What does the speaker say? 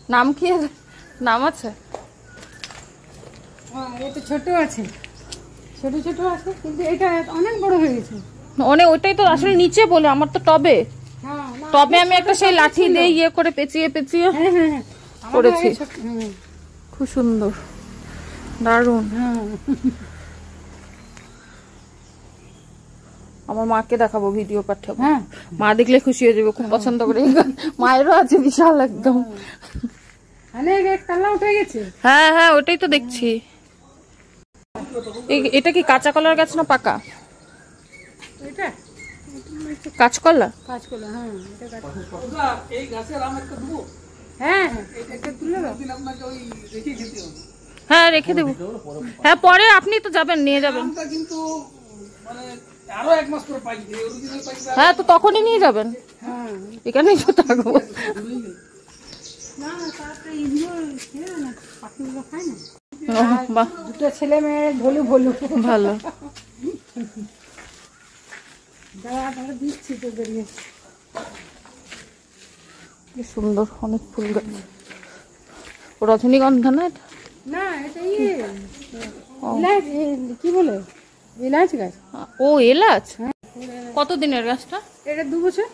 নাম কি? নাম আছে? এটা ছোট আছে, ছোট ছোট আছে, কিন্তু এটা অনেক বড় হয়ে গেছে। অনেক, ওইটাই তো আসলে নিচে বলে, আমার তো টবে। তবে আমি একটা সেই লাঠি দিয়ে ইয়ে করে পেঁচিয়ে পেঁচিয়ে করেছি। খুব সুন্দর, দারুণ। আমার মাকে দেখাবো, ভিডিও পাঠাবো। মা দেখলে খুশি হয়ে যাবে, খুব পছন্দ করে। মায়েরও আছে বিশাল একদম। হ্যাঁ হ্যাঁ, ওটাই তো দেখছি। এটা কি কাঁচা কলার গাছ না পাকা? কাঁচকলা। কাঁচকলা, হ্যাঁ, হ্যাঁ রেখে দেবো। হ্যাঁ পরে আপনি তো যাবেন, নিয়ে যাবেন। হ্যাঁ তো তখনই নিয়ে যাবেন, এখানেই তো থাকবো। দুটো ছেলে মেয়ে ভলু ভলু, ভালো। দিচ্ছি তো বেরিয়ে। সুন্দর, অনেক ফুল গাছ। রজনীগন্ধা না এটা? না, এটা ইলাচ, কি বলে, ইলাচ গাছ। ও এলাচ। কত দিনের গাছটা? এটা 2 বছর।